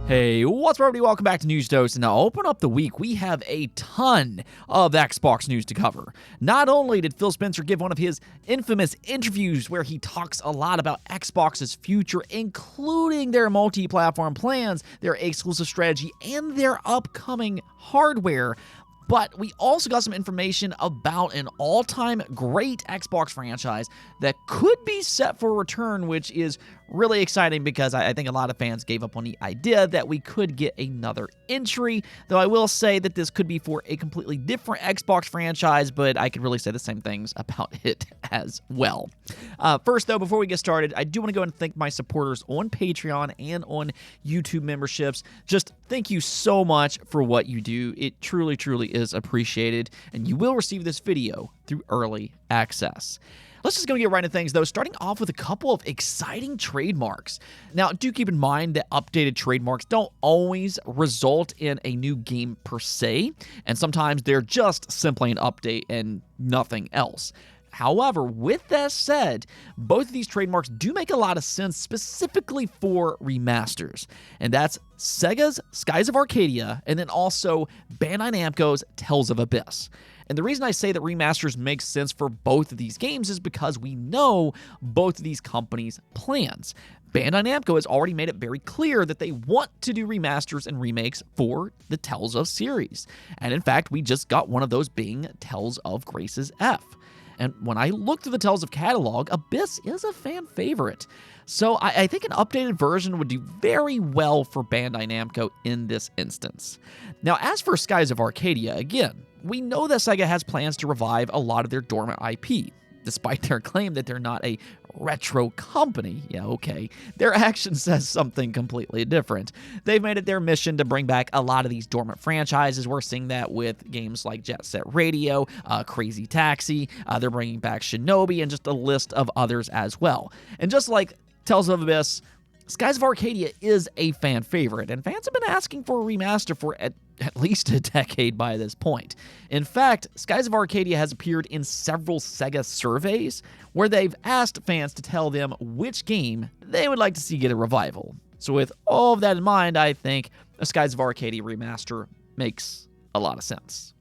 Hey, what's up, everybody? Welcome back to News Dose. And now, open up the week, we have a ton of Xbox news to cover. Not only did Phil Spencer give one of his infamous interviews where he talks a lot about Xbox's future, including their multi-platform plans, their exclusive strategy, and their upcoming hardware, but we also got some information about an all-time great Xbox franchise that could be set for return, which is really exciting because I think a lot of fans gave up on the idea that we could get another entry, though I will say that this could be for a completely different Xbox franchise, but I could really say the same things about it as well. First, though, before we get started, I do want to go and thank my supporters on Patreon and on YouTube memberships. Just thank you so much for what you do. It truly, truly is appreciated, and you will receive this video through early access. Let's just go get right into things, though, starting off with a couple of exciting trademarks. Now, do keep in mind that updated trademarks don't always result in a new game per se, and sometimes they're just simply an update and nothing else. However, with that said, both of these trademarks do make a lot of sense specifically for remasters, and that's Sega's Skies of Arcadia and then also Bandai Namco's Tales of Abyss. And the reason I say that remasters make sense for both of these games is because we know both of these companies' plans. Bandai Namco has already made it very clear that they want to do remasters and remakes for the Tales of series. And in fact, we just got one of those being Tales of Grace's F. And when I look through the Tales of catalog, Abyss is a fan favorite. So I think an updated version would do very well for Bandai Namco in this instance. Now, as for Skies of Arcadia, again, we know that Sega has plans to revive a lot of their dormant IP. Despite their claim that they're not a retro company, yeah, okay, their action says something completely different. They've made it their mission to bring back a lot of these dormant franchises. We're seeing that with games like Jet Set Radio, Crazy Taxi, they're bringing back Shinobi, and just a list of others as well. And just like Tales of Abyss, Skies of Arcadia is a fan favorite, and fans have been asking for a remaster for at least a decade by this point. In fact, Skies of Arcadia has appeared in several Sega surveys where they've asked fans to tell them which game they would like to see get a revival. So with all of that in mind, I think a Skies of Arcadia remaster makes a lot of sense.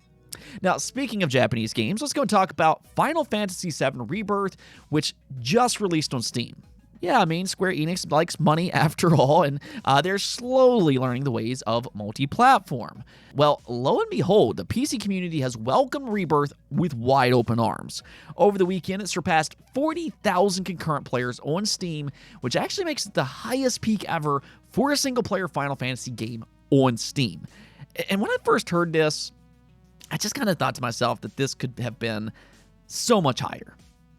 Now, speaking of Japanese games, let's go and talk about Final Fantasy VII Rebirth, which just released on Steam. Yeah, I mean, Square Enix likes money after all, and they're slowly learning the ways of multi-platform. Well, lo and behold, the PC community has welcomed Rebirth with wide open arms. Over the weekend, it surpassed 40,000 concurrent players on Steam, which actually makes it the highest peak ever for a single-player Final Fantasy game on Steam. And when I first heard this, I just kind of thought to myself that this could have been so much higher.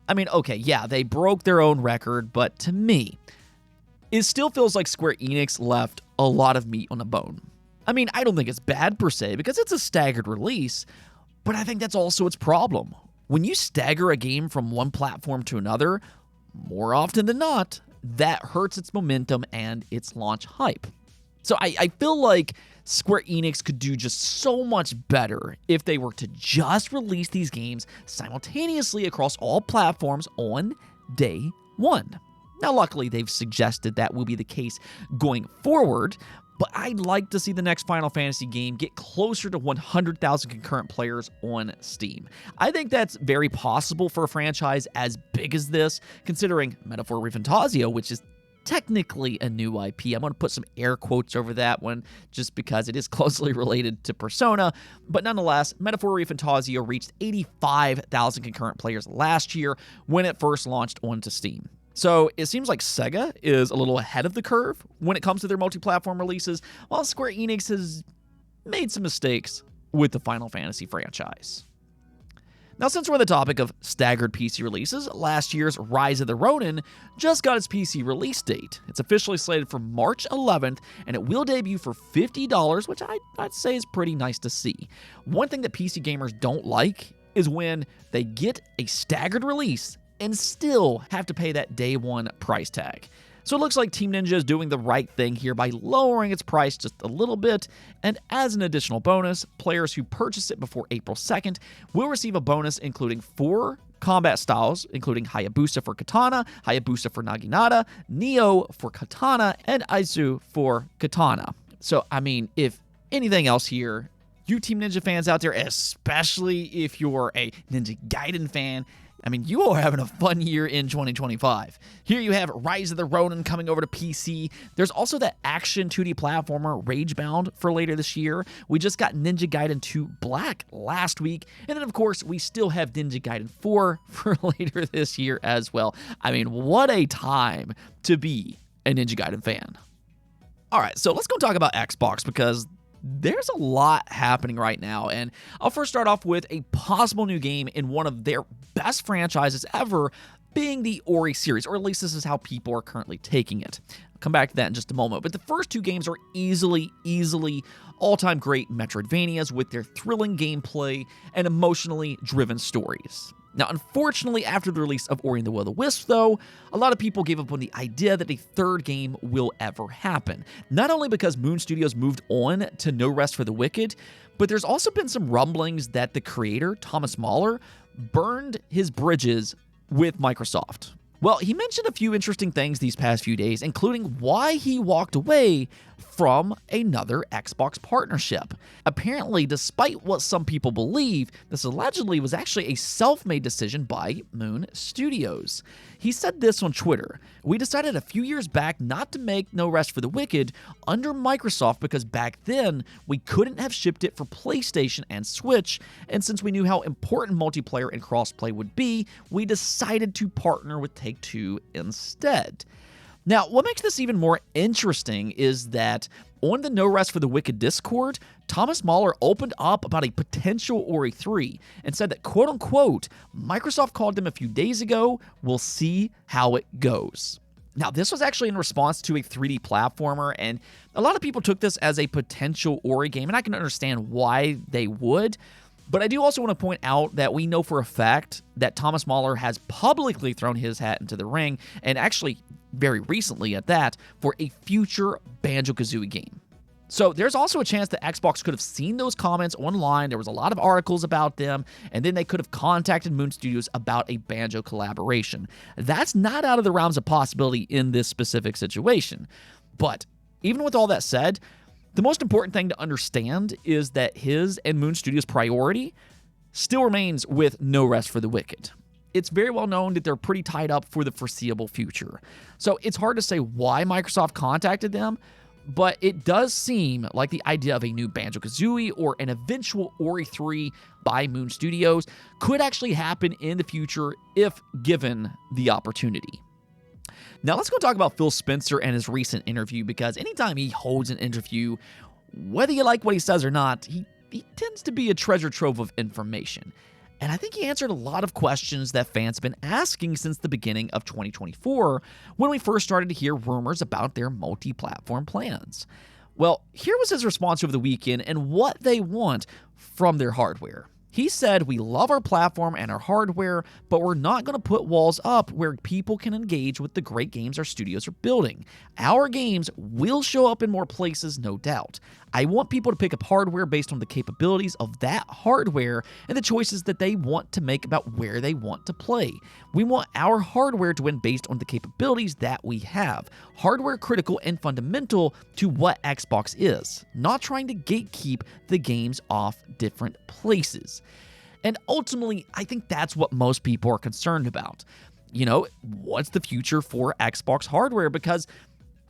I mean, okay, yeah, they broke their own record, but to me, it still feels like Square Enix left a lot of meat on the bone. I mean, I don't think it's bad per se, because it's a staggered release, but I think that's also its problem. When you stagger a game from one platform to another, more often than not, that hurts its momentum and its launch hype. So I feel like Square Enix could do just so much better if they were to just release these games simultaneously across all platforms on day one. Now, luckily, they've suggested that will be the case going forward, but I'd like to see the next Final Fantasy game get closer to 100,000 concurrent players on Steam. I think that's very possible for a franchise as big as this, considering Metaphor ReFantazio, which is technically a new IP. I'm going to put some air quotes over that one just because it is closely related to Persona. But nonetheless, Metaphor ReFantazio reached 85,000 concurrent players last year when it first launched onto Steam. So it seems like Sega is a little ahead of the curve when it comes to their multi-platform releases, while Square Enix has made some mistakes with the Final Fantasy franchise. Now, since we're on the topic of staggered PC releases, last year's Rise of the Ronin just got its PC release date. It's officially slated for March 11th, and it will debut for $50, which I'd say is pretty nice to see. One thing that PC gamers don't like is when they get a staggered release and still have to pay that day one price tag. So it looks like Team Ninja is doing the right thing here by lowering its price just a little bit, and as an additional bonus, players who purchase it before April 2nd will receive a bonus including 4 combat styles, including Hayabusa for Katana, Hayabusa for Naginata, Neo for Katana, and Aizu for Katana. So, I mean, if anything else here, you Team Ninja fans out there, especially if you're a Ninja Gaiden fan, I mean, you are having a fun year in 2025. Here you have Rise of the Ronin coming over to PC. There's also that action 2D platformer Ragebound for later this year. We just got Ninja Gaiden 2 Black last week. And then, of course, we still have Ninja Gaiden 4 for later this year as well. I mean, what a time to be a Ninja Gaiden fan. All right, so let's go talk about Xbox because there's a lot happening right now, and I'll first start off with a possible new game in one of their best franchises ever, being the Ori series, or at least this is how people are currently taking it. I'll come back to that in just a moment, but the first two games are easily all-time great Metroidvanias with their thrilling gameplay and emotionally driven stories. Now, unfortunately, after the release of Ori and the Will of the Wisp, though, a lot of people gave up on the idea that a third game will ever happen. Not only because Moon Studios moved on to No Rest for the Wicked, but there's also been some rumblings that the creator, Thomas Mahler, burned his bridges with Microsoft. Well, he mentioned a few interesting things these past few days, including why he walked away from another Xbox partnership. Apparently, despite what some people believe, this allegedly was actually a self-made decision by Moon Studios. He said this on Twitter: "We decided a few years back not to make No Rest for the Wicked under Microsoft because back then we couldn't have shipped it for PlayStation and Switch, and since we knew how important multiplayer and crossplay would be, we decided to partner with Take-Two instead." Now, what makes this even more interesting is that on the No Rest for the Wicked Discord, Thomas Mahler opened up about a potential Ori 3 and said that, quote-unquote, "Microsoft called them a few days ago, we'll see how it goes." Now, this was actually in response to a 3D platformer, and a lot of people took this as a potential Ori game, and I can understand why they would. But I do also want to point out that we know for a fact that Thomas Mahler has publicly thrown his hat into the ring, and actually very recently at that, for a future Banjo-Kazooie game. So there's also a chance that Xbox could have seen those comments online. There was a lot of articles about them, and then they could have contacted Moon Studios about a Banjo collaboration. That's not out of the realms of possibility in this specific situation. But even with all that said, the most important thing to understand is that his and Moon Studios' priority still remains with No Rest for the Wicked. It's very well known that they're pretty tied up for the foreseeable future. So it's hard to say why Microsoft contacted them, but it does seem like the idea of a new Banjo-Kazooie or an eventual Ori 3 by Moon Studios could actually happen in the future if given the opportunity. Now let's go talk about Phil Spencer and his recent interview, because anytime he holds an interview, whether you like what he says or not, he tends to be a treasure trove of information. And I think he answered a lot of questions that fans have been asking since the beginning of 2024, when we first started to hear rumors about their multi-platform plans. Well, here was his response over the weekend and what they want from their hardware. He said, "We love our platform and our hardware, but we're not going to put walls up where people can engage with the great games our studios are building. Our games will show up in more places, no doubt. I want people to pick up hardware based on the capabilities of that hardware and the choices that they want to make about where they want to play. We want our hardware to win based on the capabilities that we have. Hardware critical and fundamental to what Xbox is, not trying to gatekeep the games off different places." And ultimately, I think that's what most people are concerned about. You know, what's the future for Xbox hardware? Because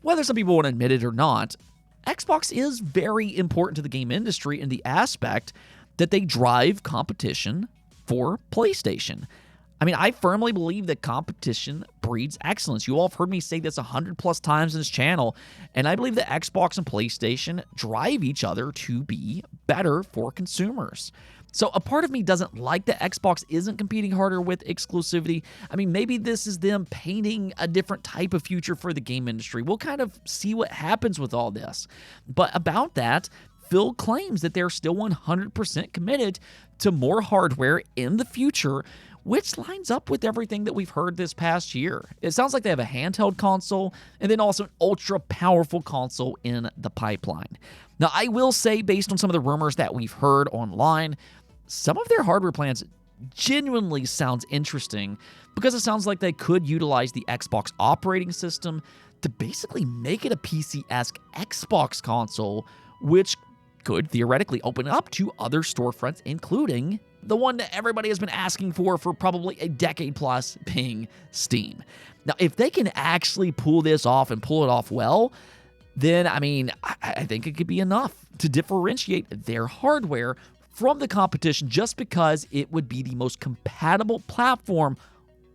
whether some people want to admit it or not, Xbox is very important to the game industry in the aspect that they drive competition for PlayStation. I mean, I firmly believe that competition breeds excellence. You all have heard me say this 100 plus times in this channel, and I believe that Xbox and PlayStation drive each other to be better for consumers. So a part of me doesn't like that Xbox isn't competing harder with exclusivity. I mean, maybe this is them painting a different type of future for the game industry. We'll kind of see what happens with all this. But about that, Phil claims that they're still 100% committed to more hardware in the future, which lines up with everything that we've heard this past year. It sounds like they have a handheld console and then also an ultra-powerful console in the pipeline. Now, I will say, based on some of the rumors that we've heard online, some of their hardware plans genuinely sounds interesting because it sounds like they could utilize the Xbox operating system to basically make it a PC-esque Xbox console, which could theoretically open up to other storefronts, including the one that everybody has been asking for probably a decade plus, being Steam. Now, if they can actually pull this off and pull it off well, then, I mean, I think it could be enough to differentiate their hardware from the competition, just because it would be the most compatible platform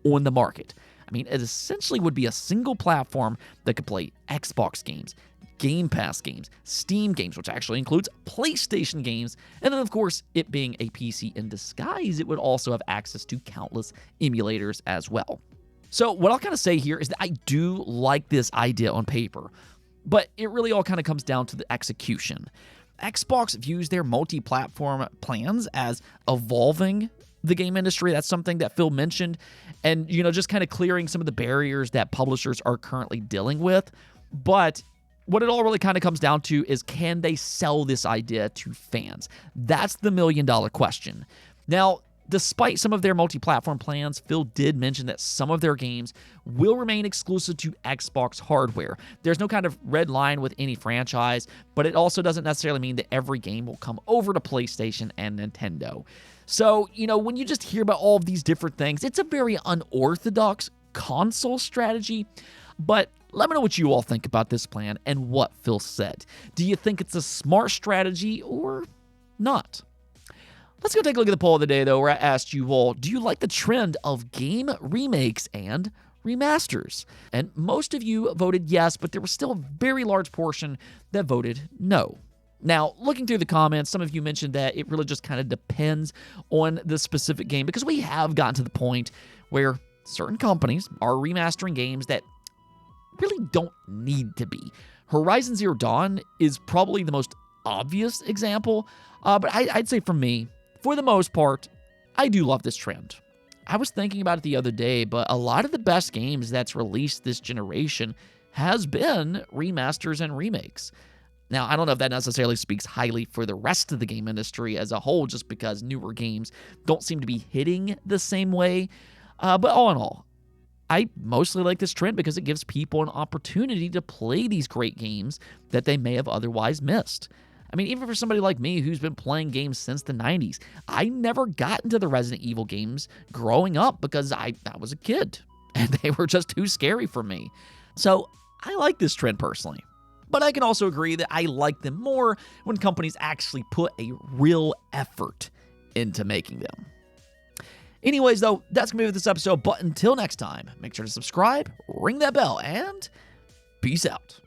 on the market. I mean, it essentially would be a single platform that could play Xbox games, Game Pass games, Steam games, which actually includes PlayStation games, and then, of course, it being a PC in disguise, it would also have access to countless emulators as well. So what I'll kind of say here is that I do like this idea on paper, but it really all kind of comes down to the execution. Xbox views their multi-platform plans as evolving the game industry. That's something that Phil mentioned, and, just kind of clearing some of the barriers that publishers are currently dealing with. But what it all really kind of comes down to is, can they sell this idea to fans? That's the million-dollar question. Now, despite some of their multi-platform plans, Phil did mention that some of their games will remain exclusive to Xbox hardware. There's no kind of red line with any franchise, but it also doesn't necessarily mean that every game will come over to PlayStation and Nintendo. So, when you just hear about all of these different things, it's a very unorthodox console strategy, but let me know what you all think about this plan and what Phil said. Do you think it's a smart strategy or not? Let's go take a look at the poll of the day, though, where I asked you all, do you like the trend of game remakes and remasters? And most of you voted yes, but there was still a very large portion that voted no. Now, looking through the comments, some of you mentioned that it really just kind of depends on the specific game, because we have gotten to the point where certain companies are remastering games that really don't need to be. Horizon Zero Dawn is probably the most obvious example, but I'd say for me, for the most part, I do love this trend. I was thinking about it the other day, but a lot of the best games that's released this generation has been remasters and remakes. Now, I don't know if that necessarily speaks highly for the rest of the game industry as a whole, just because newer games don't seem to be hitting the same way. But all in all, I mostly like this trend because it gives people an opportunity to play these great games that they may have otherwise missed. I mean, even for somebody like me who's been playing games since the 90s, I never got into the Resident Evil games growing up because I was a kid, and they were just too scary for me. So I like this trend personally. But I can also agree that I like them more when companies actually put a real effort into making them. Anyways, though, that's going to be it for this episode. But until next time, make sure to subscribe, ring that bell, and peace out.